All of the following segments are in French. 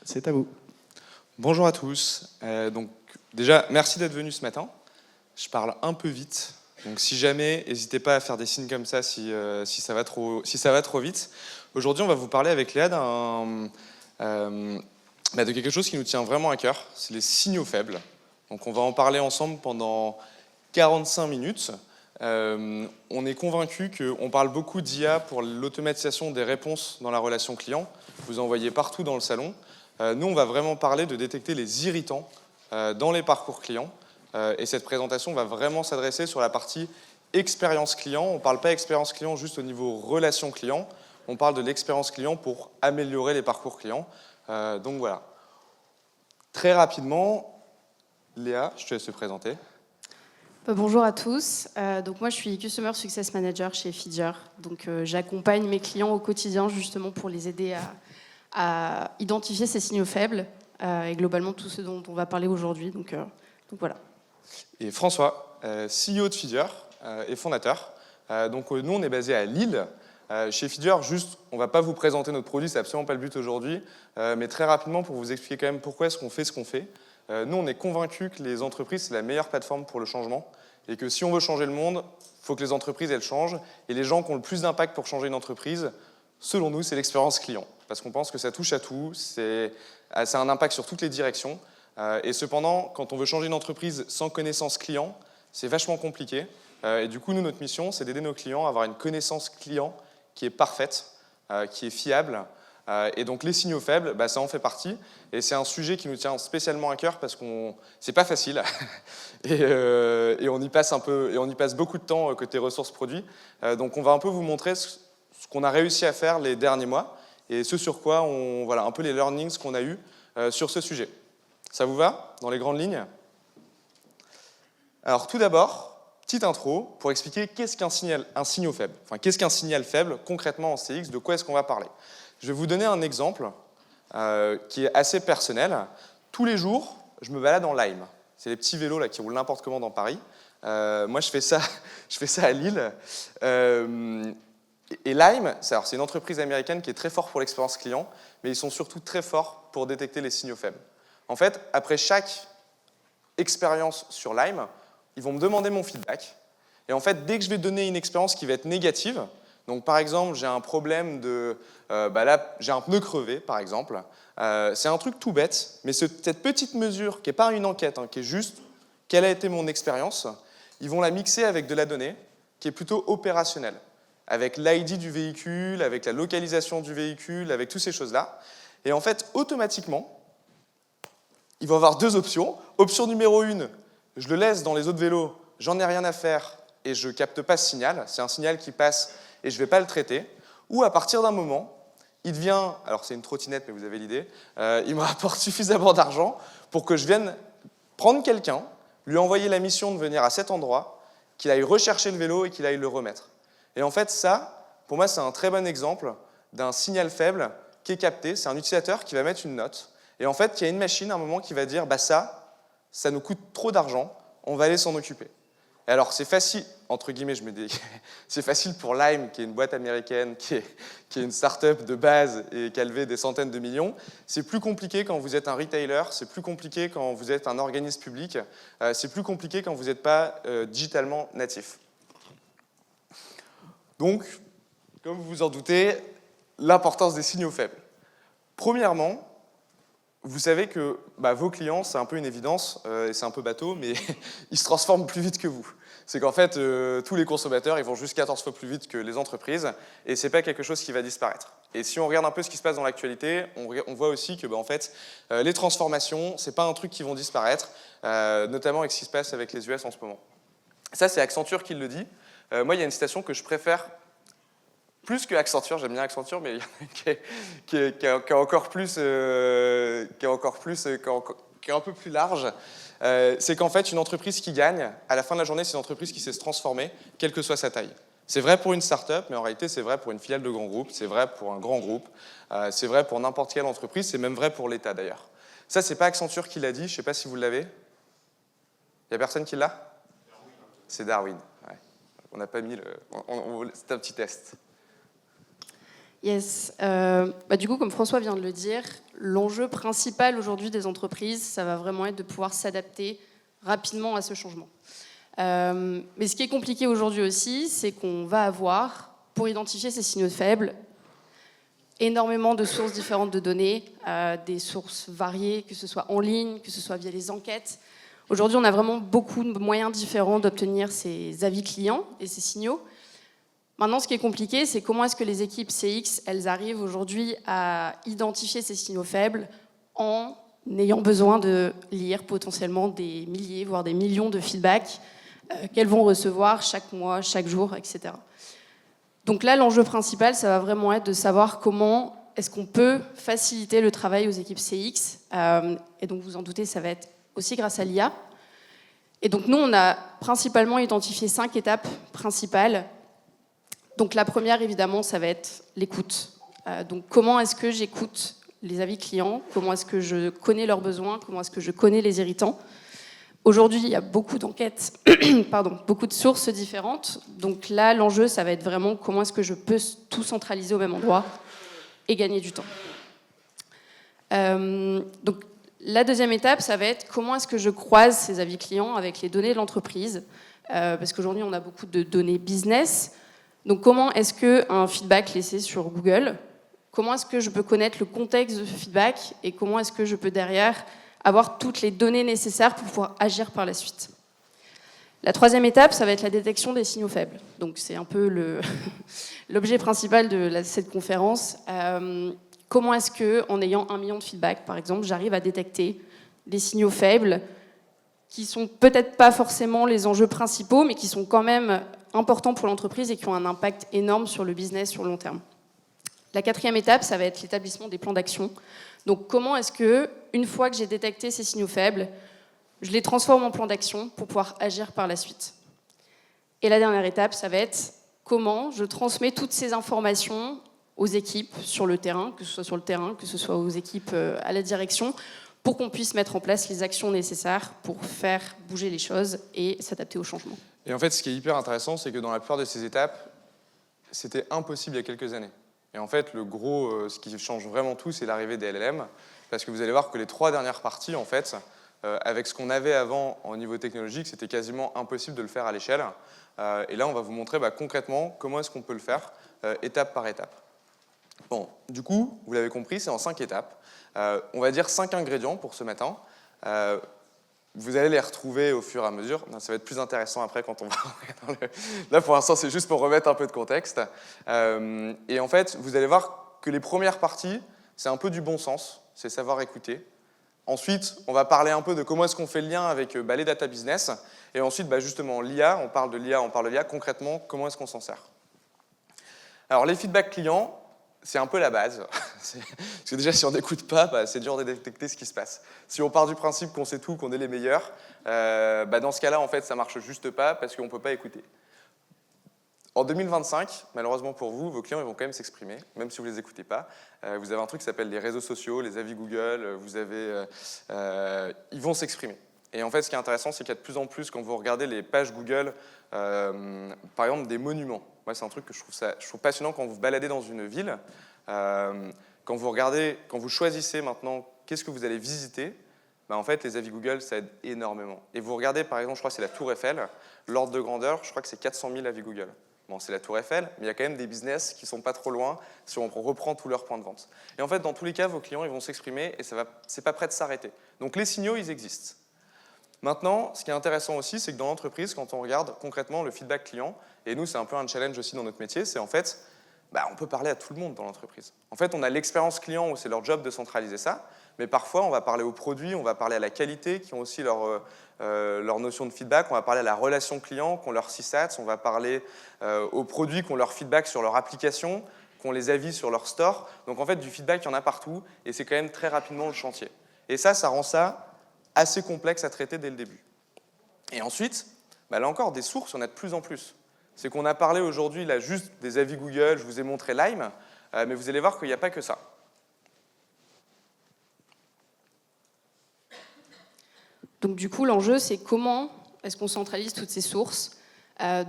C'est à vous. Bonjour à tous. Déjà, merci d'être venus ce matin. Je parle un peu vite, donc si jamais, n'hésitez pas à faire des signes comme ça si ça va trop vite. Aujourd'hui, on va vous parler avec Léa de quelque chose qui nous tient vraiment à cœur, c'est les signaux faibles. Donc on va en parler ensemble pendant 45 minutes. On est convaincu qu'on parle beaucoup d'IA pour l'automatisation des réponses dans la relation client. Vous en voyez partout dans le salon. Nous, on va vraiment parler de détecter les irritants dans les parcours clients. Et cette présentation va vraiment s'adresser sur la partie expérience client. On ne parle pas expérience client juste au niveau relation client. On parle de l'expérience client pour améliorer les parcours clients. Donc voilà. Très rapidement, Léa, je te laisse te présenter. Bonjour à tous. Donc moi, je suis Customer Success Manager chez Feedure. Donc j'accompagne mes clients au quotidien justement pour les aider à identifier ces signaux faibles et globalement tout ce dont on va parler aujourd'hui. Donc voilà. Et François, CEO de Feedure et fondateur. Nous, on est basé à Lille. Chez Feedure, juste, on ne va pas vous présenter notre produit, c'est absolument pas le but aujourd'hui, mais très rapidement pour vous expliquer quand même pourquoi est-ce qu'on fait ce qu'on fait. Nous, on est convaincus que les entreprises, c'est la meilleure plateforme pour le changement et que si on veut changer le monde, il faut que les entreprises, elles changent. Et les gens qui ont le plus d'impact pour changer une entreprise, selon nous, c'est l'expérience client. Parce qu'on pense que ça touche à tout, ça a un impact sur toutes les directions. Et cependant, quand on veut changer une entreprise sans connaissance client, c'est vachement compliqué. Et du coup, nous, notre mission, c'est d'aider nos clients à avoir une connaissance client qui est parfaite, qui est fiable. Et donc, les signaux faibles, ça en fait partie. Et c'est un sujet qui nous tient spécialement à cœur parce que c'est pas facile. et on y passe beaucoup de temps côté ressources produits. Donc, on va un peu vous montrer ce qu'on a réussi à faire les derniers mois et ce sur quoi voilà, un peu les learnings qu'on a eus sur ce sujet. Ça vous va, dans les grandes lignes? Alors, tout d'abord, petite intro pour expliquer qu'est-ce qu'un signal faible. Enfin, qu'est-ce qu'un signal faible, concrètement en CX, de quoi est-ce qu'on va parler? Je vais vous donner un exemple qui est assez personnel. Tous les jours, je me balade en Lime. C'est les petits vélos là, qui roulent n'importe comment dans Paris. Moi, je fais ça à Lille. Et Lime, c'est une entreprise américaine qui est très forte pour l'expérience client, mais ils sont surtout très forts pour détecter les signaux faibles. En fait, après chaque expérience sur Lime, ils vont me demander mon feedback. Et en fait, dès que je vais donner une expérience qui va être négative, donc par exemple, j'ai un problème là, j'ai un pneu crevé, par exemple. C'est un truc tout bête, mais cette petite mesure, qui n'est pas une enquête, qui est juste quelle a été mon expérience, ils vont la mixer avec de la donnée qui est plutôt opérationnelle, avec l'ID du véhicule, avec la localisation du véhicule, avec toutes ces choses-là. Et en fait, automatiquement, il va y avoir deux options. Option numéro 1, je le laisse dans les autres vélos, j'en ai rien à faire et je ne capte pas ce signal. C'est un signal qui passe et je ne vais pas le traiter. Ou à partir d'un moment, il devient, alors c'est une trottinette mais vous avez l'idée, il me rapporte suffisamment d'argent pour que je vienne prendre quelqu'un, lui envoyer la mission de venir à cet endroit, qu'il aille rechercher le vélo et qu'il aille le remettre. Et en fait, ça, pour moi, c'est un très bon exemple d'un signal faible qui est capté. C'est un utilisateur qui va mettre une note. Et en fait, il y a une machine à un moment qui va dire ça nous coûte trop d'argent, on va aller s'en occuper. Et alors, c'est facile, entre guillemets, je me dis, c'est facile pour Lime, qui est une boîte américaine, qui est une start-up de base et qui a levé des centaines de millions. C'est plus compliqué quand vous êtes un retailer, c'est plus compliqué quand vous êtes un organisme public, c'est plus compliqué quand vous n'êtes pas digitalement natif. Donc, comme vous vous en doutez, l'importance des signaux faibles. Premièrement, vous savez que vos clients, c'est un peu une évidence, et c'est un peu bateau, mais ils se transforment plus vite que vous. C'est qu'en fait, tous les consommateurs, ils vont juste 14 fois plus vite que les entreprises, et ce n'est pas quelque chose qui va disparaître. Et si on regarde un peu ce qui se passe dans l'actualité, on voit aussi que en fait, les transformations, ce n'est pas un truc qui vont disparaître, notamment avec ce qui se passe avec les US en ce moment. Ça, c'est Accenture qui le dit. Moi, il y a une citation que je préfère plus que Accenture, j'aime bien Accenture, mais il y en a qui est encore plus, qui est un peu plus large. C'est qu'en fait, une entreprise qui gagne, à la fin de la journée, c'est une entreprise qui sait se transformer, quelle que soit sa taille. C'est vrai pour une start-up, mais en réalité, c'est vrai pour une filiale de grand groupe, c'est vrai pour un grand groupe, c'est vrai pour n'importe quelle entreprise, c'est même vrai pour l'État d'ailleurs. Ça, c'est pas Accenture qui l'a dit, je ne sais pas si vous l'avez. Il n'y a personne qui l'a? C'est Darwin. Ouais. On n'a pas mis le... C'est un petit test. Yes. Du coup, comme François vient de le dire, l'enjeu principal aujourd'hui des entreprises, ça va vraiment être de pouvoir s'adapter rapidement à ce changement. Mais ce qui est compliqué aujourd'hui aussi, c'est qu'on va avoir, pour identifier ces signaux faibles, énormément de sources différentes de données, des sources variées, que ce soit en ligne, que ce soit via les enquêtes. Aujourd'hui, on a vraiment beaucoup de moyens différents d'obtenir ces avis clients et ces signaux. Maintenant, ce qui est compliqué, c'est comment est-ce que les équipes CX, elles arrivent aujourd'hui à identifier ces signaux faibles en ayant besoin de lire potentiellement des milliers, voire des millions de feedbacks qu'elles vont recevoir chaque mois, chaque jour, etc. Donc là, l'enjeu principal, ça va vraiment être de savoir comment est-ce qu'on peut faciliter le travail aux équipes CX. Et donc, vous en doutez, ça va être aussi grâce à l'IA. Et donc, nous, on a principalement identifié 5 étapes principales. Donc la première, évidemment, ça va être l'écoute. Donc comment est-ce que j'écoute les avis clients? Comment est-ce que je connais leurs besoins? Comment est-ce que je connais les irritants? Aujourd'hui, il y a beaucoup d'enquêtes, beaucoup de sources différentes. Donc là, l'enjeu, ça va être vraiment comment est-ce que je peux tout centraliser au même endroit et gagner du temps. Donc la deuxième étape, ça va être comment est-ce que je croise ces avis clients avec les données de l'entreprise. Parce qu'aujourd'hui, on a beaucoup de données business. Donc comment est-ce qu'un feedback laissé sur Google, comment est-ce que je peux connaître le contexte de ce feedback et comment est-ce que je peux derrière avoir toutes les données nécessaires pour pouvoir agir par la suite. La troisième étape, ça va être la détection des signaux faibles. Donc c'est un peu l'objet principal de cette conférence. Comment est-ce qu'en ayant 1 million de feedbacks, par exemple, j'arrive à détecter des signaux faibles qui sont peut-être pas forcément les enjeux principaux, mais qui sont quand même importants pour l'entreprise et qui ont un impact énorme sur le business sur le long terme. La quatrième étape, ça va être l'établissement des plans d'action. Donc comment est-ce que, une fois que j'ai détecté ces signaux faibles, je les transforme en plan d'action pour pouvoir agir par la suite. Et la dernière étape, ça va être comment je transmets toutes ces informations aux équipes sur le terrain, que ce soit sur le terrain, que ce soit aux équipes à la direction, pour qu'on puisse mettre en place les actions nécessaires pour faire bouger les choses et s'adapter au changement. Et en fait, ce qui est hyper intéressant, c'est que dans la plupart de ces étapes, c'était impossible il y a quelques années. Et en fait, ce qui change vraiment tout, c'est l'arrivée des LLM, parce que vous allez voir que les 3 dernières parties, en fait, avec ce qu'on avait avant au niveau technologique, c'était quasiment impossible de le faire à l'échelle. Et là, on va vous montrer concrètement comment est-ce qu'on peut le faire, étape par étape. Bon, du coup, vous l'avez compris, c'est en 5 étapes. On va dire 5 ingrédients pour ce matin. Vous allez les retrouver au fur et à mesure. Ça va être plus intéressant après quand on va dans le... Là, pour l'instant, c'est juste pour remettre un peu de contexte. Et en fait, vous allez voir que les premières parties, c'est un peu du bon sens, c'est savoir écouter. Ensuite, on va parler un peu de comment est-ce qu'on fait le lien avec les data business. Et ensuite, justement, l'IA, on parle de l'IA. Concrètement, comment est-ce qu'on s'en sert? Alors, les feedbacks clients, c'est un peu la base. Parce que déjà, si on n'écoute pas, c'est dur de détecter ce qui se passe. Si on part du principe qu'on sait tout, qu'on est les meilleurs, dans ce cas-là, en fait, ça ne marche juste pas parce qu'on ne peut pas écouter. En 2025, malheureusement pour vous, vos clients ils vont quand même s'exprimer, même si vous ne les écoutez pas. Vous avez un truc qui s'appelle les réseaux sociaux, les avis Google, ils vont s'exprimer. Et en fait, ce qui est intéressant, c'est qu'il y a de plus en plus, quand vous regardez les pages Google, par exemple des monuments. Moi, c'est un truc que je trouve passionnant quand vous vous baladez dans une ville. Quand vous choisissez maintenant qu'est-ce que vous allez visiter, en fait, les avis Google, ça aide énormément. Et vous regardez, par exemple, je crois que c'est la Tour Eiffel, l'ordre de grandeur, je crois que c'est 400 000 avis Google. Bon, c'est la Tour Eiffel, mais il y a quand même des business qui ne sont pas trop loin si on reprend tous leurs points de vente. Et en fait, dans tous les cas, vos clients ils vont s'exprimer et ce n'est pas prêt de s'arrêter. Donc les signaux, ils existent. Maintenant, ce qui est intéressant aussi, c'est que dans l'entreprise, quand on regarde concrètement le feedback client, et nous, c'est un peu un challenge aussi dans notre métier, c'est en fait, on peut parler à tout le monde dans l'entreprise. En fait, on a l'expérience client où c'est leur job de centraliser ça, mais parfois, on va parler aux produits, on va parler à la qualité, qui ont aussi leur notion de feedback, on va parler à la relation client, qui ont leur CSAT, on va parler aux produits, qui ont leur feedback sur leur application, qui ont les avis sur leur store. Donc en fait, du feedback, il y en a partout, et c'est quand même très rapidement le chantier. Et ça rend ça assez complexe à traiter dès le début. Et ensuite, là encore, des sources, il y en a de plus en plus. C'est qu'on a parlé aujourd'hui là, juste des avis Google, je vous ai montré Lime, mais vous allez voir qu'il n'y a pas que ça. Donc du coup, l'enjeu, c'est comment est-ce qu'on centralise toutes ces sources.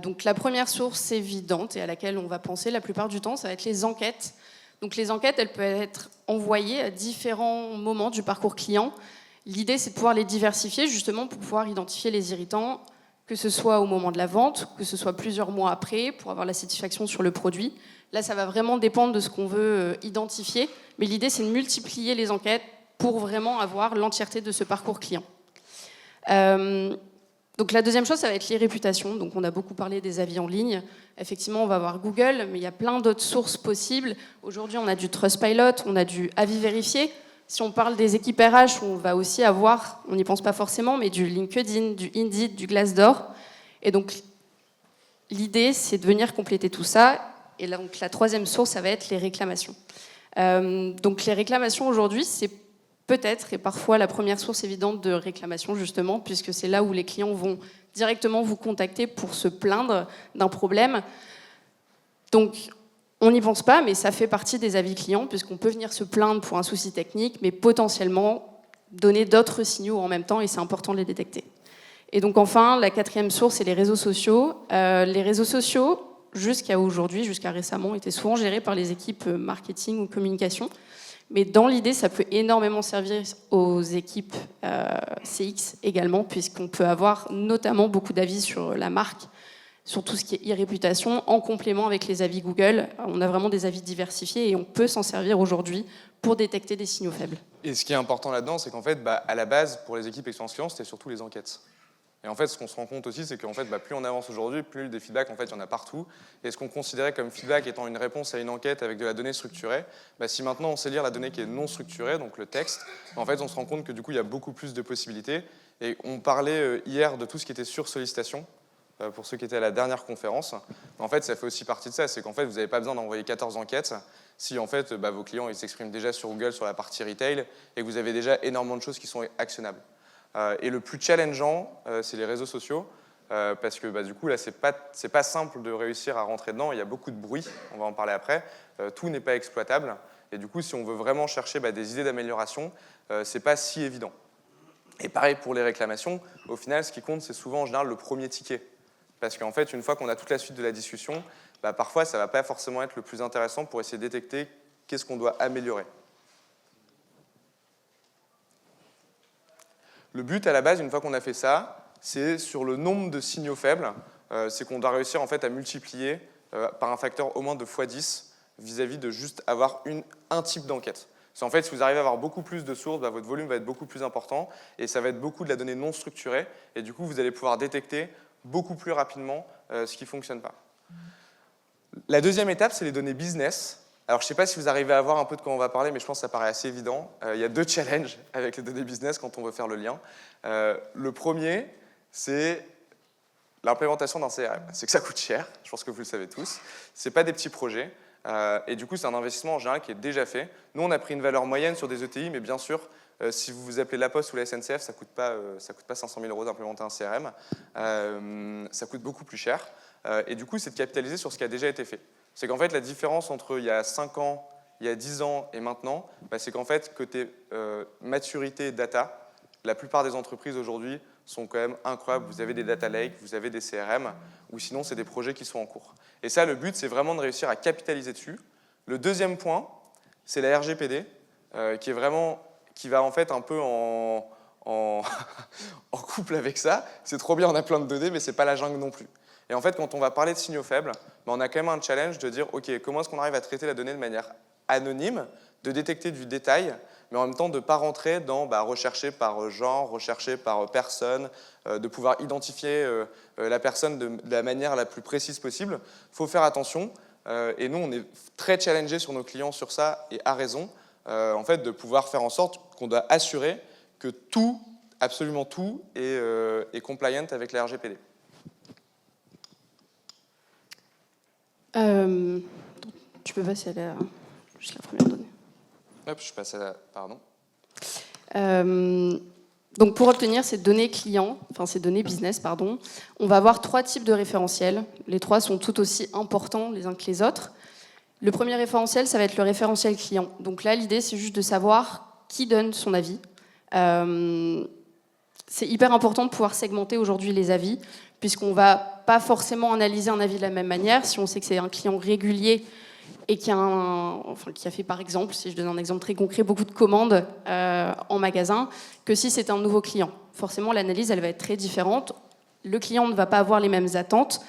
Donc la première source évidente et à laquelle on va penser la plupart du temps, ça va être les enquêtes. Donc les enquêtes, elles peuvent être envoyées à différents moments du parcours client. L'idée, c'est de pouvoir les diversifier justement pour pouvoir identifier les irritants, que ce soit au moment de la vente, que ce soit plusieurs mois après, pour avoir la satisfaction sur le produit. Là, ça va vraiment dépendre de ce qu'on veut identifier, mais l'idée, c'est de multiplier les enquêtes pour vraiment avoir l'entièreté de ce parcours client. Donc la deuxième chose, ça va être les réputations. Donc on a beaucoup parlé des avis en ligne. Effectivement, on va avoir Google, mais il y a plein d'autres sources possibles. Aujourd'hui, on a du Trustpilot, on a du avis vérifié. Si on parle des équipes RH, on va aussi avoir, on n'y pense pas forcément, mais du LinkedIn, du Indeed, du Glassdoor. Et donc l'idée, c'est de venir compléter tout ça. Et là, donc la troisième source, ça va être les réclamations. Donc les réclamations aujourd'hui, c'est peut-être et parfois la première source évidente de réclamation justement, puisque c'est là où les clients vont directement vous contacter pour se plaindre d'un problème. Donc on n'y pense pas, mais ça fait partie des avis clients, puisqu'on peut venir se plaindre pour un souci technique, mais potentiellement donner d'autres signaux en même temps, et c'est important de les détecter. Et donc enfin, la quatrième source, c'est les réseaux sociaux. Les réseaux sociaux, jusqu'à aujourd'hui, jusqu'à récemment, étaient souvent gérés par les équipes marketing ou communication. Mais dans l'idée, ça peut énormément servir aux équipes CX également, puisqu'on peut avoir notamment beaucoup d'avis sur la marque, sur tout ce qui est e-réputation, en complément avec les avis Google. On a vraiment des avis diversifiés et on peut s'en servir aujourd'hui pour détecter des signaux faibles. Et ce qui est important là-dedans, c'est qu'en fait, à la base, pour les équipes expérience client, c'était surtout les enquêtes. Et en fait, ce qu'on se rend compte aussi, c'est qu'en fait, plus on avance aujourd'hui, plus des feedbacks, en fait, il y en a partout. Et ce qu'on considérait comme feedback étant une réponse à une enquête avec de la donnée structurée, si maintenant on sait lire la donnée qui est non structurée, donc le texte, en fait, on se rend compte que du coup, il y a beaucoup plus de possibilités. Et on parlait hier de tout ce qui était sur sollicitation, pour ceux qui étaient à la dernière conférence. En fait, ça fait aussi partie de ça, c'est qu'en fait, vous n'avez pas besoin d'envoyer 14 enquêtes si en fait, vos clients ils s'expriment déjà sur Google sur la partie retail et que vous avez déjà énormément de choses qui sont actionnables. Et le plus challengeant, c'est les réseaux sociaux, parce que du coup, là, c'est pas simple de réussir à rentrer dedans. Il y a beaucoup de bruit, on va en parler après. Tout n'est pas exploitable. Et du coup, si on veut vraiment chercher des idées d'amélioration, c'est pas si évident. Et pareil pour les réclamations, au final, ce qui compte, c'est souvent en général le premier ticket. Parce qu'en fait, une fois qu'on a toute la suite de la discussion, parfois, ça ne va pas forcément être le plus intéressant pour essayer de détecter qu'est-ce qu'on doit améliorer. Le but, à la base, une fois qu'on a fait ça, c'est sur le nombre de signaux faibles, c'est qu'on doit réussir en fait, à multiplier par un facteur au moins de x10 vis-à-vis de juste avoir un type d'enquête. En fait, si vous arrivez à avoir beaucoup plus de sources, votre volume va être beaucoup plus important et ça va être beaucoup de la donnée non structurée. Et du coup, vous allez pouvoir détecter beaucoup plus rapidement ce qui ne fonctionne pas. La deuxième étape, c'est les données business. Alors, je ne sais pas si vous arrivez à voir un peu de quoi on va parler, mais je pense que ça paraît assez évident. Il y a deux challenges avec les données business quand on veut faire le lien. Le premier, c'est l'implémentation d'un CRM. C'est que ça coûte cher, je pense que vous le savez tous. Ce n'est pas des petits projets. Et du coup, c'est un investissement en général qui est déjà fait. Nous, on a pris une valeur moyenne sur des ETI, mais bien sûr, si vous vous appelez La Poste ou la SNCF, ça coûte pas 500 000 € d'implémenter un CRM. Ça coûte beaucoup plus cher. Et du coup, c'est de capitaliser sur ce qui a déjà été fait. C'est qu'en fait, la différence entre il y a 5 ans, il y a 10 ans et maintenant, c'est qu'en fait, côté maturité data, la plupart des entreprises aujourd'hui sont quand même incroyables. Vous avez des data lakes, vous avez des CRM, ou sinon, c'est des projets qui sont en cours. Et ça, le but, c'est vraiment de réussir à capitaliser dessus. Le deuxième point, c'est la RGPD, qui va en fait un peu en couple avec ça. C'est trop bien, on a plein de données, mais c'est pas la jungle non plus. Et en fait, quand on va parler de signaux faibles, on a quand même un challenge de dire, OK, comment est-ce qu'on arrive à traiter la donnée de manière anonyme, de détecter du détail, mais en même temps de ne pas rentrer dans rechercher par genre, rechercher par personne, de pouvoir identifier la personne de la manière la plus précise possible. Il faut faire attention. Et nous, on est très challengés sur nos clients sur ça, et à raison, en fait, de pouvoir faire en sorte qu'on doit assurer que tout, absolument tout, est compliant avec la RGPD. Tu peux passer à juste la première donnée. Hop, je passe à la... Pardon. Donc pour obtenir ces données clients, enfin ces données business, pardon, on va avoir 3 types de référentiels. Les 3 sont tout aussi importants les uns que les autres. Le premier référentiel, ça va être le référentiel client. Donc là, l'idée, c'est juste de savoir qui donne son avis. C'est hyper important de pouvoir segmenter aujourd'hui les avis, puisqu'on ne va pas forcément analyser un avis de la même manière. Si on sait que c'est un client régulier, et qui a fait par exemple, si je donne un exemple très concret, beaucoup de commandes en magasin, que si c'est un nouveau client. Forcément, l'analyse, elle va être très différente. Le client ne va pas avoir les mêmes attentes.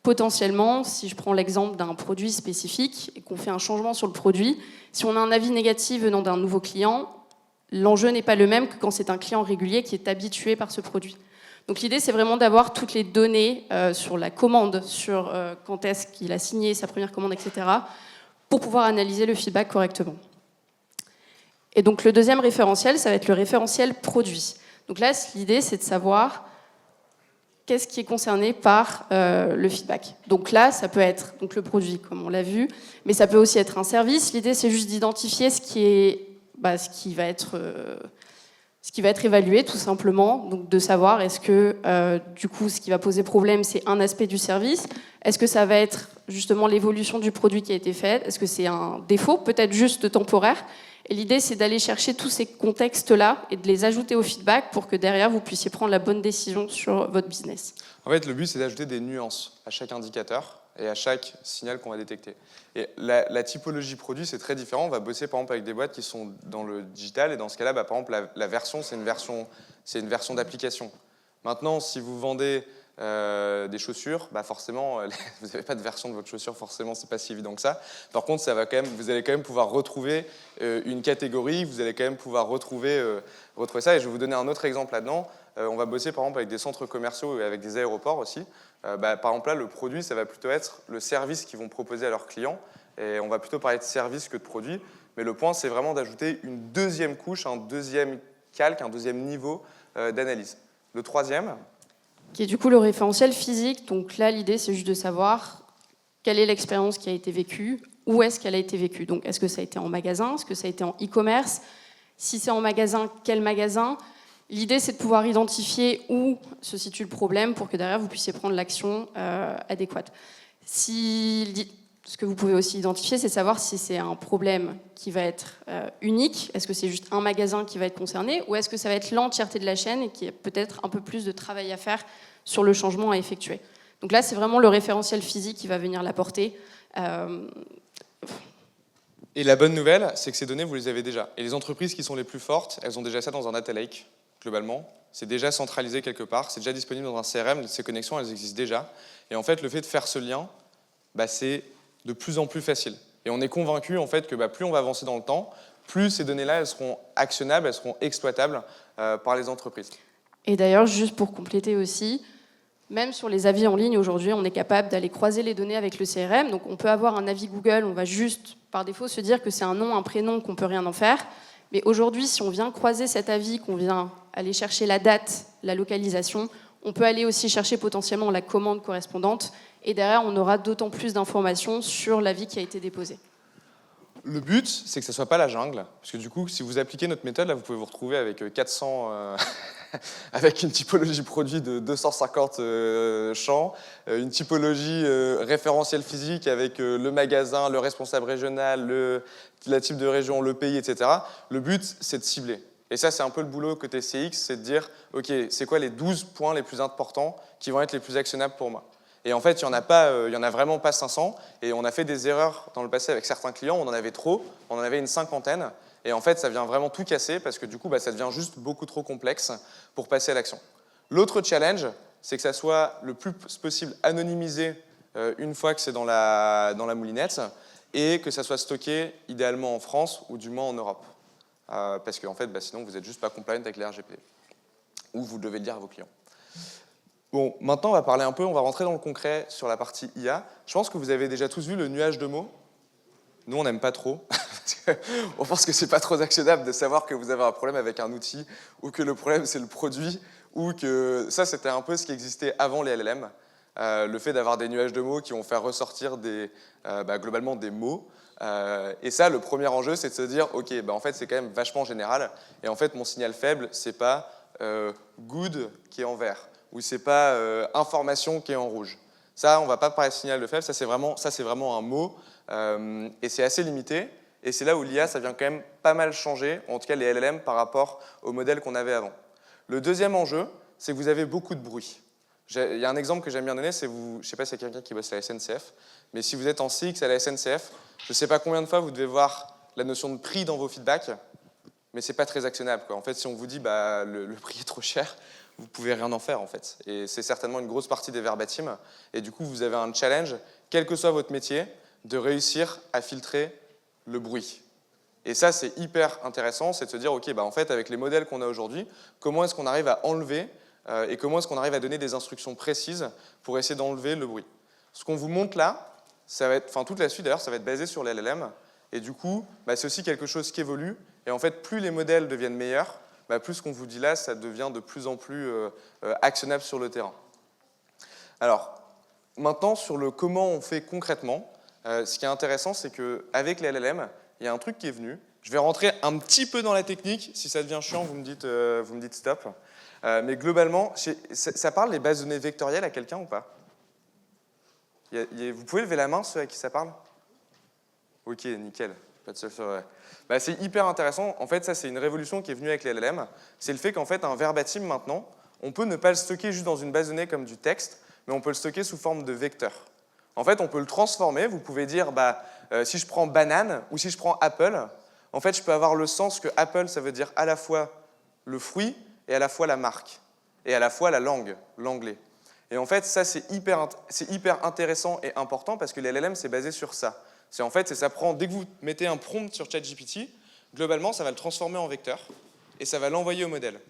Potentiellement, si je prends l'exemple d'un produit spécifique et qu'on fait un changement sur le produit, si on a un avis négatif venant d'un nouveau client, l'enjeu n'est pas le même que quand c'est un client régulier qui est habitué par ce produit. Donc l'idée, c'est vraiment d'avoir toutes les données sur la commande, sur quand est-ce qu'il a signé sa première commande, etc., pour pouvoir analyser le feedback correctement. Et donc le deuxième référentiel, ça va être le référentiel produit. Donc là, l'idée, c'est de savoir qu'est-ce qui est concerné par le feedback. Donc là, ça peut être donc le produit, comme on l'a vu, mais ça peut aussi être un service. L'idée, c'est juste d'identifier ce qui va être évalué, tout simplement. Donc de savoir, est-ce que, du coup, ce qui va poser problème, c'est un aspect du service? Est-ce que ça va être justement l'évolution du produit qui a été faite? Est-ce que c'est un défaut, peut-être juste temporaire? Et l'idée, c'est d'aller chercher tous ces contextes-là et de les ajouter au feedback pour que derrière, vous puissiez prendre la bonne décision sur votre business. En fait, le but, c'est d'ajouter des nuances à chaque indicateur et à chaque signal qu'on va détecter. Et la typologie produit, c'est très différent. On va bosser, par exemple, avec des boîtes qui sont dans le digital. Et dans ce cas-là, par exemple, la version, c'est une version d'application. Maintenant, si vous vendez des chaussures, forcément, vous n'avez pas de version de votre chaussure, forcément, c'est pas si évident que ça. Par contre, vous allez quand même pouvoir retrouver une catégorie, vous allez quand même pouvoir retrouver ça. Et je vais vous donner un autre exemple là-dedans. On va bosser par exemple avec des centres commerciaux et avec des aéroports aussi. Par exemple, là, le produit, ça va plutôt être le service qu'ils vont proposer à leurs clients. Et on va plutôt parler de service que de produit. Mais le point, c'est vraiment d'ajouter une deuxième couche, un deuxième calque, un deuxième niveau d'analyse. Le troisième, qui est du coup le référentiel physique. Donc là, l'idée, c'est juste de savoir quelle est l'expérience qui a été vécue, où est-ce qu'elle a été vécue. Donc, est-ce que ça a été en magasin, est-ce que ça a été en e-commerce? Si c'est en magasin, quel magasin? L'idée, c'est de pouvoir identifier où se situe le problème pour que derrière, vous puissiez prendre l'action adéquate. Ce que vous pouvez aussi identifier, c'est savoir si c'est un problème qui va être unique. Est-ce que c'est juste un magasin qui va être concerné ou est-ce que ça va être l'entièreté de la chaîne et qu'il y a peut-être un peu plus de travail à faire sur le changement à effectuer. Donc là, c'est vraiment le référentiel physique qui va venir l'apporter. Et la bonne nouvelle, c'est que ces données, vous les avez déjà. Et les entreprises qui sont les plus fortes, elles ont déjà ça dans un data lake, globalement. C'est déjà centralisé quelque part, c'est déjà disponible dans un CRM, ces connexions, elles existent déjà. Et en fait, le fait de faire ce lien, c'est de plus en plus facile. Et on est convaincu en fait que plus on va avancer dans le temps, plus ces données-là elles seront actionnables, elles seront exploitables par les entreprises. Et d'ailleurs, juste pour compléter aussi, même sur les avis en ligne aujourd'hui, on est capable d'aller croiser les données avec le CRM. Donc on peut avoir un avis Google, on va juste par défaut se dire que c'est un nom, un prénom, qu'on peut rien en faire. Mais aujourd'hui, si on vient croiser cet avis, qu'on vient aller chercher la date, la localisation, on peut aller aussi chercher potentiellement la commande correspondante. Et derrière, on aura d'autant plus d'informations sur l'avis qui a été déposé. Le but, c'est que ce ne soit pas la jungle. Parce que du coup, si vous appliquez notre méthode, là, vous pouvez vous retrouver avec 400... avec une typologie produit de 250 champs, une typologie référentiel physique avec le magasin, le responsable régional, le type de région, le pays, etc. Le but, c'est de cibler. Et ça, c'est un peu le boulot côté CX, c'est de dire, OK, c'est quoi les 12 points les plus importants qui vont être les plus actionnables pour moi? Et en fait, il n'y en a vraiment pas 500. Et on a fait des erreurs dans le passé avec certains clients. On en avait trop. On en avait une cinquantaine. Et en fait, ça vient vraiment tout casser parce que du coup, ça devient juste beaucoup trop complexe pour passer à l'action. L'autre challenge, c'est que ça soit le plus possible anonymisé une fois que c'est dans la moulinette et que ça soit stocké idéalement en France ou du moins en Europe. Parce qu'en fait, sinon, vous n'êtes juste pas compliant avec les RGPD. Ou vous devez le dire à vos clients. Bon, maintenant, on va rentrer dans le concret sur la partie IA. Je pense que vous avez déjà tous vu le nuage de mots. Nous, on n'aime pas trop. On pense que c'est pas trop actionnable de savoir que vous avez un problème avec un outil ou que le problème, c'est le produit ou que ça, c'était un peu ce qui existait avant les LLM. Le fait d'avoir des nuages de mots qui vont faire ressortir globalement des mots. Et ça, le premier enjeu, c'est de se dire, OK, en fait, c'est quand même vachement général. Et en fait, mon signal faible, c'est pas good qui est en vert ou c'est pas information qui est en rouge. Ça, on va pas parler de signal de faible, ça c'est vraiment un mot et c'est assez limité. Et c'est là où l'IA, ça vient quand même pas mal changer, en tout cas les LLM par rapport au modèle qu'on avait avant. Le deuxième enjeu, c'est que vous avez beaucoup de bruit. Il y a un exemple que j'aime bien donner, c'est je ne sais pas s'il y a quelqu'un qui bosse à la SNCF, mais si vous êtes en CX à la SNCF, je ne sais pas combien de fois vous devez voir la notion de prix dans vos feedbacks, mais ce n'est pas très actionnable, quoi. En fait, si on vous dit bah, le prix est trop cher, vous ne pouvez rien en faire, en fait. Et c'est certainement une grosse partie des verbatim. Et du coup, vous avez un challenge, quel que soit votre métier, de réussir à filtrer le bruit. Et ça, c'est hyper intéressant, c'est de se dire, OK, bah, en fait, avec les modèles qu'on a aujourd'hui, comment est-ce qu'on arrive à enlever et comment est-ce qu'on arrive à donner des instructions précises pour essayer d'enlever le bruit. Ce qu'on vous montre là, ça va être, toute la suite d'ailleurs, ça va être basé sur les LLM. Et du coup, bah, c'est aussi quelque chose qui évolue. Et en fait, plus les modèles deviennent meilleurs, bah, plus ce qu'on vous dit là, ça devient de plus en plus actionnable sur le terrain. Alors, maintenant, sur le comment on fait concrètement, ce qui est intéressant, c'est qu'avec les LLM, il y a un truc qui est venu. Je vais rentrer un petit peu dans la technique. Si ça devient chiant, vous me dites stop. Mais globalement, ça parle des bases de données vectorielles à quelqu'un ou pas? Vous pouvez lever la main, ceux à qui ça parle? Ok, nickel. Pas de seul sur... Bah, c'est hyper intéressant. En fait, ça, c'est une révolution qui est venue avec les LLM. C'est le fait qu'en fait, un verbatim, maintenant, on peut ne pas le stocker juste dans une base de données comme du texte, mais on peut le stocker sous forme de vecteur. En fait, on peut le transformer. Vous pouvez dire, bah, si je prends banane ou si je prends apple, en fait, je peux avoir le sens que apple, ça veut dire à la fois le fruit et à la fois la marque, et à la fois la langue, l'anglais. Et en fait, ça, c'est hyper intéressant et important parce que les LLM, c'est basé sur ça. Ça prend, dès que vous mettez un prompt sur ChatGPT, globalement, ça va le transformer en vecteur et ça va l'envoyer au modèle.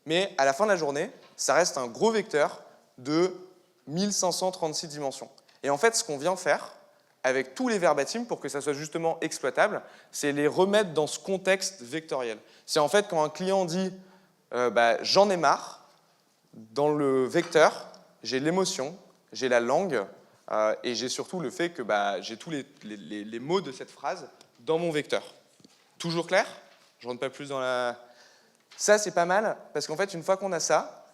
Mais à la fin de la journée, ça reste un gros vecteur de 1536 dimensions. Et en fait, ce qu'on vient faire avec tous les verbatim pour que ça soit justement exploitable, c'est les remettre dans ce contexte vectoriel. C'est en fait quand un client dit bah, j'en ai marre, dans le vecteur, j'ai l'émotion, j'ai la langue, et j'ai surtout le fait que bah, j'ai tous les mots de cette phrase dans mon vecteur. Toujours clair? Je ne rentre pas plus dans la... Ça, c'est pas mal, parce qu'en fait, une fois qu'on a ça,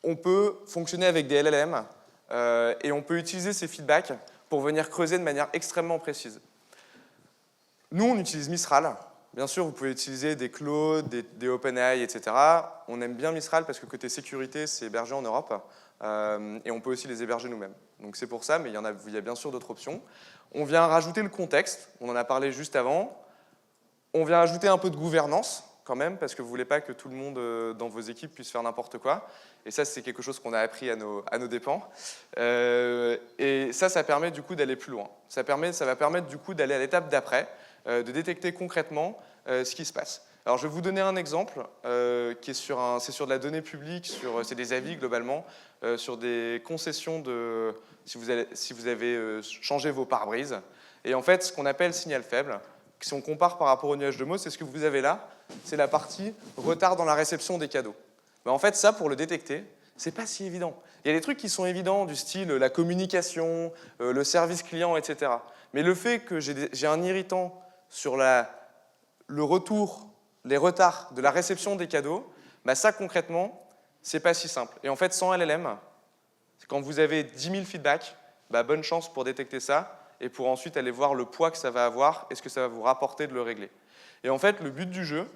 on peut fonctionner avec des LLM, et on peut utiliser ces feedbacks pour venir creuser de manière extrêmement précise. Nous, on utilise Mistral. Bien sûr, vous pouvez utiliser des Claude, des OpenAI, etc. On aime bien Mistral parce que côté sécurité, c'est hébergé en Europe. Et on peut aussi les héberger nous-mêmes. Donc c'est pour ça, mais il y a bien sûr d'autres options. On vient rajouter le contexte, on en a parlé juste avant. On vient ajouter un peu de gouvernance, quand même, parce que vous ne voulez pas que tout le monde dans vos équipes puisse faire n'importe quoi. Et ça, c'est quelque chose qu'on a appris à nos dépens. Et ça permet du coup d'aller plus loin. Ça va permettre du coup d'aller à l'étape d'après, de détecter concrètement ce qui se passe. Alors, je vais vous donner un exemple qui est c'est sur de la donnée publique, c'est des avis globalement, sur des concessions si vous avez changé vos pare-brises. Et en fait, ce qu'on appelle signal faible, si on compare par rapport au nuage de mots, c'est ce que vous avez là, c'est la partie retard dans la réception des cadeaux. Mais en fait, ça, pour le détecter, c'est pas si évident. Il y a des trucs qui sont évidents, du style la communication, le service client, etc. Mais le fait que j'ai un irritant sur le retour, les retards de la réception des cadeaux, bah ça, concrètement, c'est pas si simple. Et en fait, sans LLM, quand vous avez 10 000 feedbacks, bah bonne chance pour détecter ça et pour ensuite aller voir le poids que ça va avoir et ce que ça va vous rapporter de le régler. Et en fait, le but du jeu,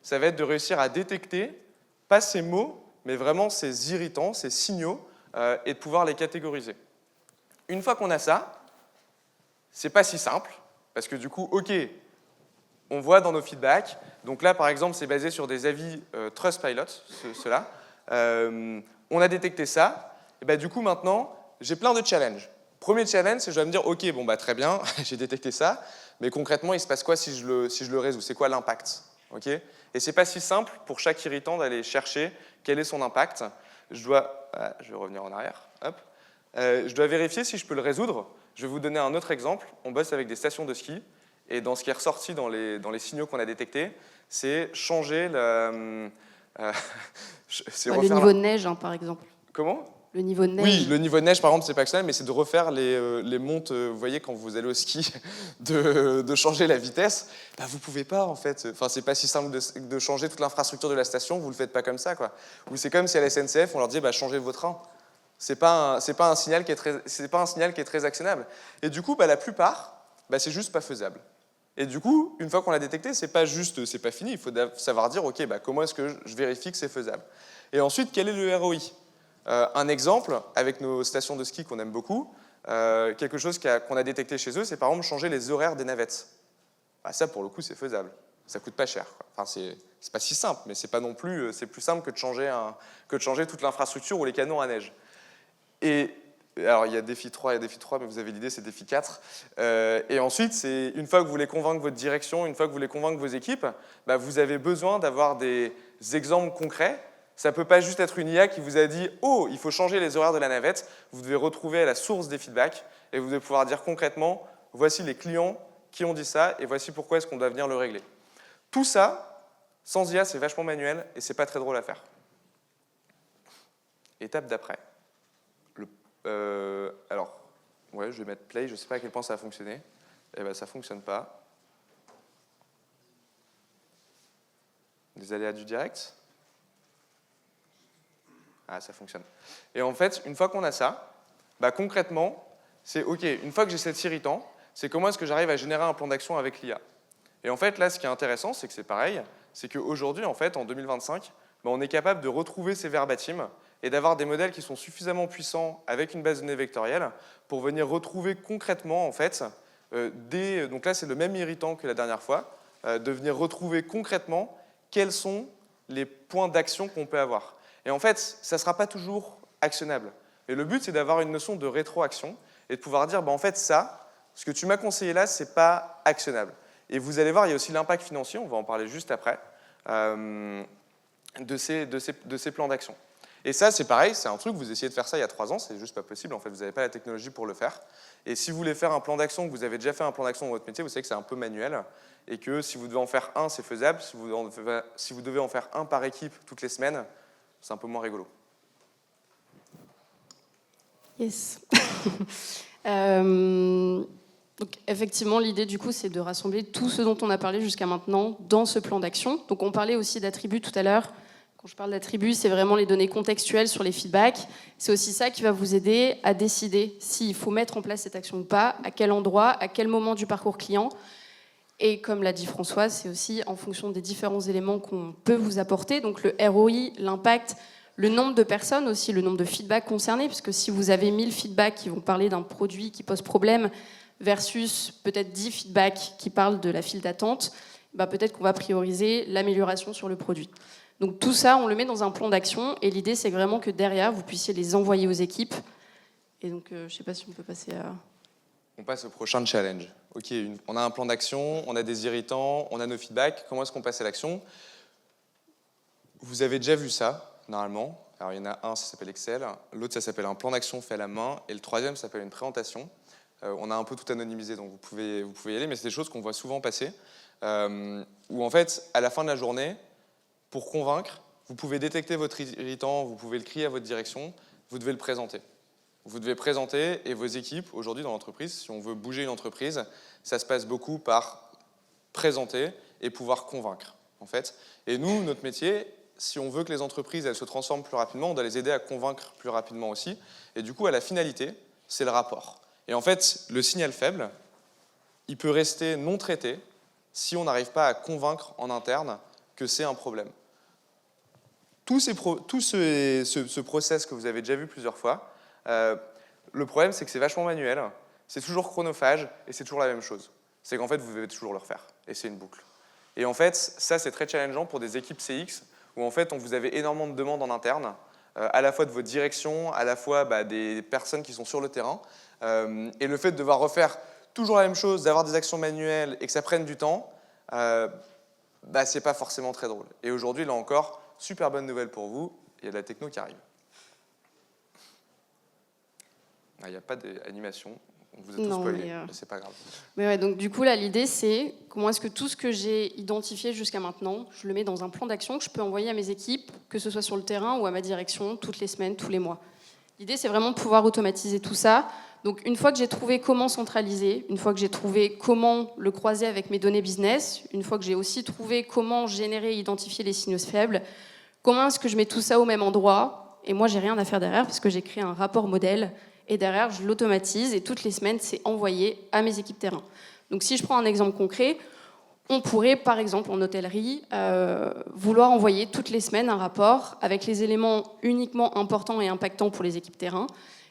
ça va être de réussir à détecter, pas ces mots, mais vraiment ces irritants, ces signaux, et de pouvoir les catégoriser. Une fois qu'on a ça, c'est pas si simple, parce que du coup, OK, on voit dans nos feedbacks, donc là, par exemple, c'est basé sur des avis Trustpilot, ceux-là. On a détecté ça, et bah, du coup, maintenant, j'ai plein de challenges. Premier challenge, c'est que je dois me dire, OK, bon, bah, très bien, j'ai détecté ça, mais concrètement, il se passe quoi si je le résous? C'est quoi l'impact? Okay, et ce n'est pas si simple pour chaque irritant d'aller chercher quel est son impact. Je vais revenir en arrière. Hop. Je dois vérifier si je peux le résoudre. Je vais vous donner un autre exemple. On bosse avec des stations de ski. Et dans ce qui est ressorti dans les signaux qu'on a détectés, c'est changer le niveau de neige, hein, par exemple. Comment? Le niveau de neige. Oui, le niveau de neige, par exemple, c'est pas que ça, mais c'est de refaire les montes, vous voyez, quand vous allez au ski, de changer la vitesse. Bah, vous pouvez pas, en fait. Enfin, c'est pas si simple de changer toute l'infrastructure de la station, vous le faites pas comme ça, quoi. Ou c'est comme si à la SNCF, on leur dit, bah, changez vos trains. C'est pas un signal qui est très actionnable. Et du coup, bah, la plupart, bah, c'est juste pas faisable. Et du coup, une fois qu'on l'a détecté, c'est pas fini. Il faut savoir dire, OK, bah, comment est-ce que je vérifie que c'est faisable? Et ensuite, quel est le ROI? Un exemple, avec nos stations de ski qu'on aime beaucoup, quelque chose qu'on a détecté chez eux, c'est par exemple changer les horaires des navettes. Bah, ça, pour le coup, c'est faisable. Ça coûte pas cher, quoi. Enfin, c'est pas si simple, mais c'est pas non plus, c'est plus simple que de changer toute l'infrastructure ou les canons à neige. Et alors, il y a défi 3 et défi 3, mais vous avez l'idée, c'est défi 4. Et ensuite, c'est une fois que vous voulez convaincre votre direction, une fois que vous voulez convaincre vos équipes, bah, vous avez besoin d'avoir des exemples concrets. Ça ne peut pas juste être une IA qui vous a dit « Oh, il faut changer les horaires de la navette ». Vous devez retrouver la source des feedbacks et vous devez pouvoir dire concrètement « Voici les clients qui ont dit ça et voici pourquoi est-ce qu'on doit venir le régler ». Tout ça, sans IA, c'est vachement manuel et c'est pas très drôle à faire. Étape d'après. Alors, ouais, je vais mettre play, je ne sais pas à quel point ça va fonctionner. Eh ben, ça ne fonctionne pas. Des aléas du direct. Ah, ça fonctionne. Et en fait, une fois qu'on a ça, bah, concrètement, c'est OK, une fois que j'ai cet irritant, c'est comment est-ce que j'arrive à générer un plan d'action avec l'IA. Et en fait, là, ce qui est intéressant, c'est que c'est pareil, c'est qu'aujourd'hui, en fait, en 2025, bah, on est capable de retrouver ces verbatims et d'avoir des modèles qui sont suffisamment puissants avec une base de données vectorielle pour venir retrouver concrètement, en fait, donc là, c'est le même irritant que la dernière fois, de venir retrouver concrètement quels sont les points d'action qu'on peut avoir. Et en fait, ça ne sera pas toujours actionnable. Et le but, c'est d'avoir une notion de rétroaction et de pouvoir dire, bah, en fait, ça, ce que tu m'as conseillé là, ce n'est pas actionnable. Et vous allez voir, il y a aussi l'impact financier, on va en parler juste après, de ces plans d'action. Et ça, c'est pareil, c'est un truc, vous essayez de faire ça il y a 3 ans, c'est juste pas possible, en fait, vous n'avez pas la technologie pour le faire. Et si vous voulez faire un plan d'action, que vous avez déjà fait un plan d'action dans votre métier, vous savez que c'est un peu manuel, et que si vous devez en faire un, c'est faisable, si vous devez en faire un par équipe toutes les semaines, c'est un peu moins rigolo. Yes. Donc, effectivement, l'idée, du coup, c'est de rassembler tout ce dont on a parlé jusqu'à maintenant dans ce plan d'action. Donc, on parlait aussi d'attributs tout à l'heure. Quand je parle d'attributs, c'est vraiment les données contextuelles sur les feedbacks. C'est aussi ça qui va vous aider à décider s'il faut mettre en place cette action ou pas, à quel endroit, à quel moment du parcours client. Et comme l'a dit Françoise, c'est aussi en fonction des différents éléments qu'on peut vous apporter. Donc, le ROI, l'impact, le nombre de personnes aussi, le nombre de feedbacks concernés, puisque si vous avez 1000 feedbacks qui vont parler d'un produit qui pose problème versus peut-être 10 feedbacks qui parlent de la file d'attente, bah peut-être qu'on va prioriser l'amélioration sur le produit. Donc tout ça, on le met dans un plan d'action et l'idée, c'est vraiment que derrière, vous puissiez les envoyer aux équipes. Et donc, je ne sais pas si on peut passer à... On passe au prochain challenge. OK, on a un plan d'action, on a des irritants, on a nos feedbacks. Comment est-ce qu'on passe à l'action? Vous avez déjà vu ça, normalement. Alors, il y en a un, ça s'appelle Excel. L'autre, ça s'appelle un plan d'action fait à la main. Et le troisième, ça s'appelle une présentation. On a un peu tout anonymisé, donc vous pouvez y aller. Mais c'est des choses qu'on voit souvent passer. Où, en fait, à la fin de la journée, pour convaincre, vous pouvez détecter votre irritant, vous pouvez le crier à votre direction, vous devez le présenter. Vous devez présenter, et vos équipes, aujourd'hui dans l'entreprise, si on veut bouger une entreprise, ça se passe beaucoup par présenter et pouvoir convaincre, en fait. Et nous, notre métier, si on veut que les entreprises elles se transforment plus rapidement, on doit les aider à convaincre plus rapidement aussi. Et du coup, à la finalité, c'est le rapport. Et en fait, le signal faible, il peut rester non traité si on n'arrive pas à convaincre en interne que c'est un problème. Tout ce process que vous avez déjà vu plusieurs fois, le problème, c'est que c'est vachement manuel, c'est toujours chronophage et c'est toujours la même chose. C'est qu'en fait, vous devez toujours le refaire et c'est une boucle. Et en fait, ça, c'est très challengeant pour des équipes CX où en fait, vous avez énormément de demandes en interne, à la fois de votre direction, à la fois des personnes qui sont sur le terrain. Et le fait de devoir refaire toujours la même chose, d'avoir des actions manuelles et que ça prenne du temps, c'est pas forcément très drôle. Et aujourd'hui, là encore, super bonne nouvelle pour vous, il y a de la techno qui arrive. Il n'y a pas d'animation, on vous a tous spoilé, mais c'est pas grave. Mais ouais, donc du coup, là, l'idée, c'est comment est-ce que tout ce que j'ai identifié jusqu'à maintenant, je le mets dans un plan d'action que je peux envoyer à mes équipes, que ce soit sur le terrain ou à ma direction, toutes les semaines, tous les mois. L'idée, c'est vraiment de pouvoir automatiser tout ça. Donc, une fois que j'ai trouvé comment centraliser, une fois que j'ai trouvé comment le croiser avec mes données business, une fois que j'ai aussi trouvé comment générer et identifier les signaux faibles, comment est-ce que je mets tout ça au même endroit? Et moi, j'ai rien à faire derrière parce que j'ai créé un rapport modèle. Et derrière, je l'automatise et toutes les semaines, c'est envoyé à mes équipes terrain. Donc, si je prends un exemple concret, On pourrait, par exemple, en hôtellerie, vouloir envoyer toutes les semaines un rapport avec les éléments uniquement importants et impactants pour les équipes terrain,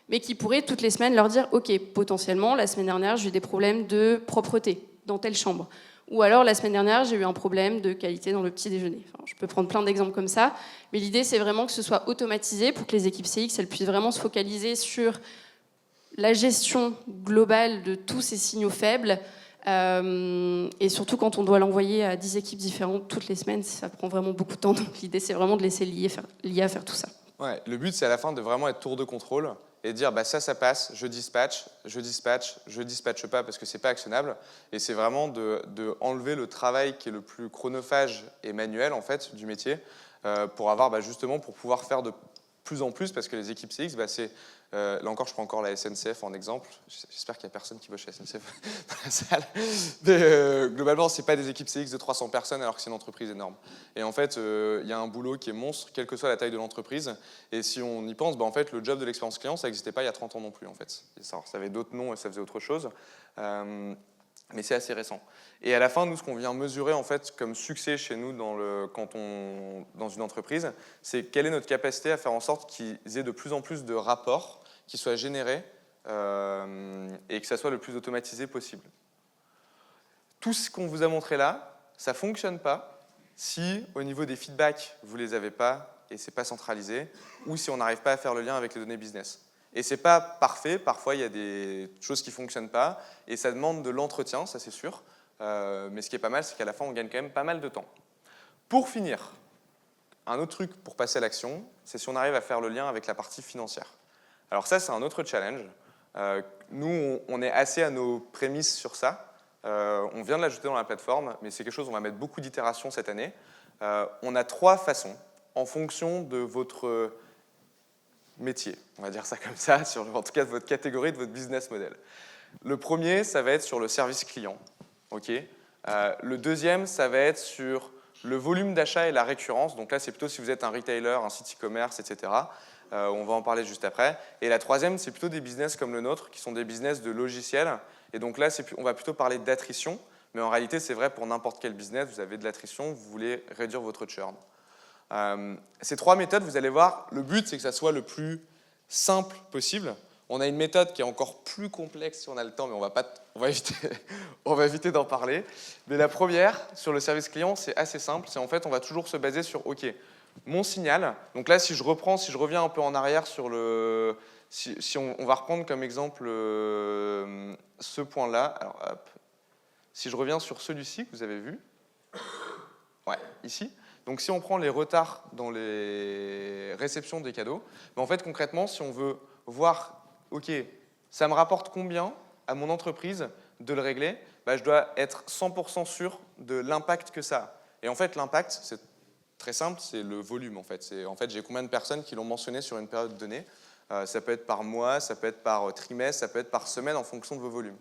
mais qui pourrait toutes les semaines leur dire « Ok, potentiellement, la semaine dernière, j'ai eu des problèmes de propreté dans telle chambre. » Ou alors, la semaine dernière, j'ai eu un problème de qualité dans le petit déjeuner. Enfin, je peux prendre plein d'exemples comme ça, mais l'idée, c'est vraiment que ce soit automatisé pour que les équipes CX elles puissent vraiment se focaliser sur la gestion globale de tous ces signaux faibles. Et surtout, quand on doit l'envoyer à 10 équipes différentes toutes les semaines, ça prend vraiment beaucoup de temps. Donc l'idée, c'est vraiment de laisser l'IA à faire tout ça. Ouais, le but, c'est à la fin de vraiment être tour de contrôle et dire bah, ça passe, je dispatche pas parce que c'est pas actionnable. Et c'est vraiment de enlever le travail qui est le plus chronophage et manuel en fait du métier pour avoir justement pour pouvoir faire de plus en plus parce que les équipes CX, c'est là encore, je prends encore la SNCF en exemple. J'espère qu'il n'y a personne qui bosse chez SNCF dans la salle. Mais globalement, ce n'est pas des équipes CX de 300 personnes alors que c'est une entreprise énorme. Et en fait, il y a un boulot qui est monstre, quelle que soit la taille de l'entreprise. Et si on y pense, en fait, le job de l'expérience client, ça n'existait pas il y a 30 ans non plus. En fait. Ça avait d'autres noms et ça faisait autre chose. Mais c'est assez récent. Et à la fin, nous, ce qu'on vient mesurer en fait, comme succès chez nous dans une entreprise, c'est quelle est notre capacité à faire en sorte qu'ils aient de plus en plus de rapports qui soient générés et que ça soit le plus automatisé possible. Tout ce qu'on vous a montré là, ça ne fonctionne pas si, au niveau des feedbacks, vous ne les avez pas et ce n'est pas centralisé, ou si on n'arrive pas à faire le lien avec les données business. Et ce n'est pas parfait, parfois il y a des choses qui ne fonctionnent pas, et ça demande de l'entretien, ça c'est sûr, mais ce qui est pas mal, c'est qu'à la fin, on gagne quand même pas mal de temps. Pour finir, un autre truc pour passer à l'action, c'est si on arrive à faire le lien avec la partie financière. Alors ça, c'est un autre challenge. Nous, on est assez à nos prémices sur ça. On vient de l'ajouter dans la plateforme, mais c'est quelque chose, on va mettre beaucoup d'itérations cette année. On a 3 façons, en fonction de votre métier, on va dire ça comme ça, en tout cas de votre catégorie, de votre business model. Le premier, ça va être sur le service client. Okay. Le deuxième, ça va être sur le volume d'achat et la récurrence. Donc là, c'est plutôt si vous êtes un retailer, un site e-commerce, etc. On va en parler juste après. Et la troisième, c'est plutôt des business comme le nôtre, qui sont des business de logiciels. Et donc là, on va plutôt parler d'attrition. Mais en réalité, c'est vrai pour n'importe quel business, vous avez de l'attrition, vous voulez réduire votre churn. Ces 3 méthodes, vous allez voir, le but, c'est que ça soit le plus simple possible. On a une méthode qui est encore plus complexe si on a le temps, mais on va éviter d'en parler. Mais la première, sur le service client, c'est assez simple. C'est en fait, on va toujours se baser sur, OK, mon signal. Donc là, si je reviens un peu en arrière sur le... Si on va reprendre comme exemple ce point-là. Alors, hop. Si je reviens sur celui-ci que vous avez vu, ouais, ici. Donc si on prend les retards dans les réceptions des cadeaux, en fait, concrètement, si on veut voir, OK, ça me rapporte combien à mon entreprise de le régler, je dois être 100% sûr de l'impact que ça a. Et en fait, l'impact, c'est très simple, c'est le volume. En fait, j'ai combien de personnes qui l'ont mentionné sur une période donnée. Ça peut être par mois, ça peut être par trimestre, ça peut être par semaine en fonction de vos volumes.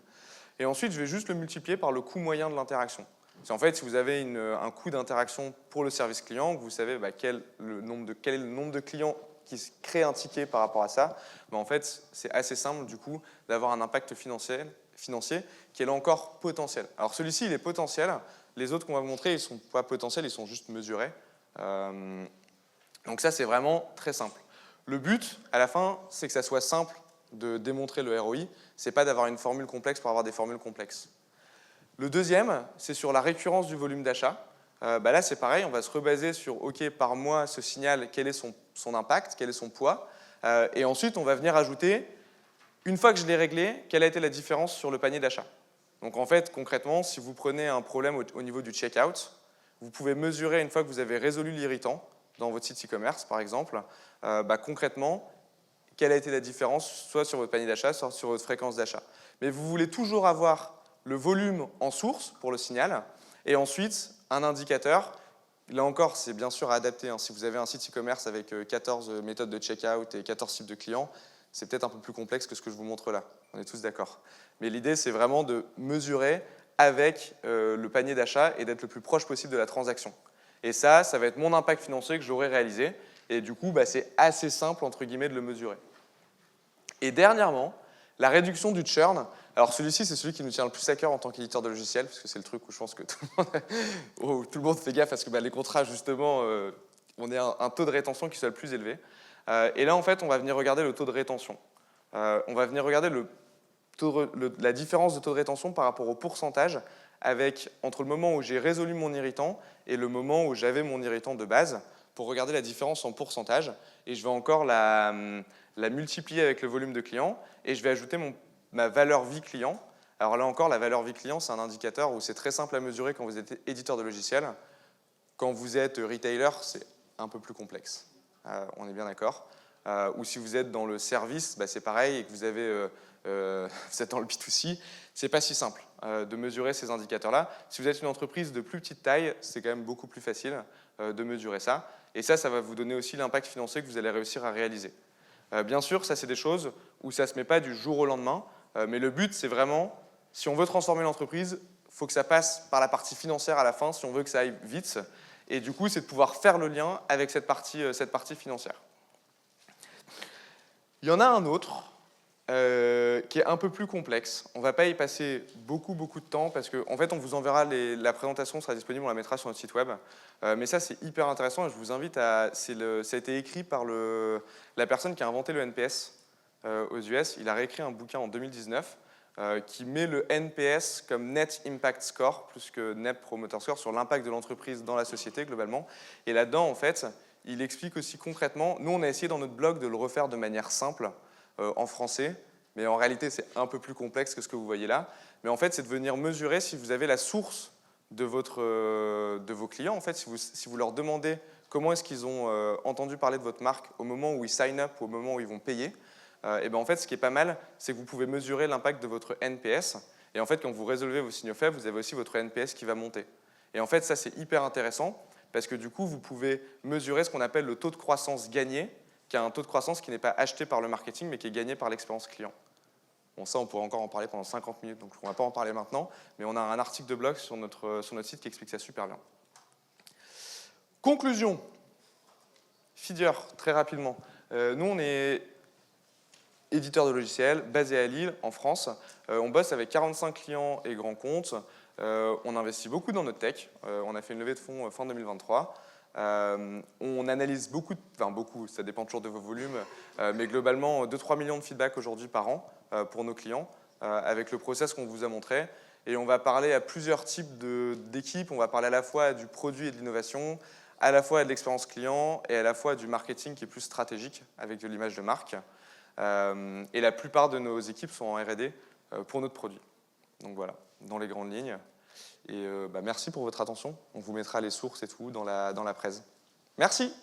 Et ensuite, je vais juste le multiplier par le coût moyen de l'interaction. En fait, si vous avez un coût d'interaction pour le service client, vous savez quel est le nombre de clients qui créent un ticket par rapport à ça, en fait, c'est assez simple du coup d'avoir un impact financier qui est là encore potentiel. Alors celui-ci, il est potentiel. Les autres qu'on va vous montrer, ils ne sont pas potentiels, ils sont juste mesurés. Donc ça, c'est vraiment très simple. Le but, à la fin, c'est que ça soit simple de démontrer le ROI. Ce n'est pas d'avoir une formule complexe pour avoir des formules complexes. Le deuxième, c'est sur la récurrence du volume d'achat. Là, c'est pareil, on va se rebaser sur, OK, par mois, ce signal, quel est son impact, quel est son poids. Et ensuite, on va venir ajouter, une fois que je l'ai réglé, quelle a été la différence sur le panier d'achat. Donc en fait, concrètement, si vous prenez un problème au niveau du checkout, vous pouvez mesurer, une fois que vous avez résolu l'irritant, dans votre site e-commerce, par exemple, concrètement, quelle a été la différence, soit sur votre panier d'achat, soit sur votre fréquence d'achat. Mais vous voulez toujours avoir le volume en source pour le signal, et ensuite un indicateur. Là encore, c'est bien sûr adapté. Si vous avez un site e-commerce avec 14 méthodes de checkout et 14 types de clients, c'est peut-être un peu plus complexe que ce que je vous montre là. On est tous d'accord. Mais l'idée, c'est vraiment de mesurer avec le panier d'achat et d'être le plus proche possible de la transaction. Et ça va être mon impact financier que j'aurai réalisé. Et du coup, c'est assez simple, entre guillemets, de le mesurer. Et dernièrement, la réduction du churn. Alors celui-ci, c'est celui qui nous tient le plus à cœur en tant qu'éditeur de logiciels, parce que c'est le truc où je pense que tout le monde fait gaffe, parce que les contrats, justement, on a un taux de rétention qui soit le plus élevé. Et là, en fait, on va venir regarder le taux de rétention. On va venir regarder la différence de taux de rétention par rapport au pourcentage entre le moment où j'ai résolu mon irritant et le moment où j'avais mon irritant de base, pour regarder la différence en pourcentage. Et je vais encore la multiplier avec le volume de clients, et je vais ajouter ma valeur vie client. Alors là encore, la valeur vie client, c'est un indicateur où c'est très simple à mesurer quand vous êtes éditeur de logiciels. Quand vous êtes retailer, c'est un peu plus complexe. On est bien d'accord. Ou si vous êtes dans le service, c'est pareil, et que vous êtes dans le B2C, c'est pas si simple de mesurer ces indicateurs-là. Si vous êtes une entreprise de plus petite taille, c'est quand même beaucoup plus facile de mesurer ça. Et ça va vous donner aussi l'impact financier que vous allez réussir à réaliser. Bien sûr, ça, c'est des choses où ça ne se met pas du jour au lendemain, mais le but, c'est vraiment, si on veut transformer l'entreprise, il faut que ça passe par la partie financière à la fin, si on veut que ça aille vite. Et du coup, c'est de pouvoir faire le lien avec cette partie financière. Il y en a un autre qui est un peu plus complexe. On ne va pas y passer beaucoup de temps parce qu'en fait, on vous enverra la présentation sera disponible, on la mettra sur notre site web. Mais ça, c'est hyper intéressant et je vous invite à... ça a été écrit par la personne qui a inventé le NPS aux US. Il a réécrit un bouquin en 2019 qui met le NPS comme Net Impact Score plus que Net Promoter Score sur l'impact de l'entreprise dans la société globalement. Et là-dedans, en fait, il explique aussi concrètement, nous on a essayé dans notre blog de le refaire de manière simple en français, mais en réalité c'est un peu plus complexe que ce que vous voyez là. Mais en fait c'est de venir mesurer si vous avez la source de vos clients. En fait, si vous leur demandez comment est-ce qu'ils ont entendu parler de votre marque au moment où ils sign up ou au moment où ils vont payer, et ben en fait ce qui est pas mal, c'est que vous pouvez mesurer l'impact de votre NPS. Et en fait quand vous résolvez vos signaux faibles, vous avez aussi votre NPS qui va monter. Et en fait ça c'est hyper intéressant, parce que du coup, vous pouvez mesurer ce qu'on appelle le taux de croissance gagné, qui est un taux de croissance qui n'est pas acheté par le marketing, mais qui est gagné par l'expérience client. Bon, ça, on pourrait encore en parler pendant 50 minutes, donc on ne va pas en parler maintenant, mais on a un article de blog sur notre site qui explique ça super bien. Conclusion. Fidier, très rapidement. Nous, on est éditeur de logiciels, basé à Lille, en France. On bosse avec 45 clients et grands comptes. On investit beaucoup dans notre tech. On a fait une levée de fonds fin 2023. On analyse beaucoup, ça dépend toujours de vos volumes, mais globalement 2-3 millions de feedbacks aujourd'hui par an pour nos clients, avec le process qu'on vous a montré. Et on va parler à plusieurs types d'équipes. On va parler à la fois du produit et de l'innovation, à la fois de l'expérience client et à la fois du marketing qui est plus stratégique avec de l'image de marque. Et la plupart de nos équipes sont en R&D pour notre produit. Donc voilà, dans les grandes lignes. Et merci pour votre attention. On vous mettra les sources et tout dans la presse. Merci.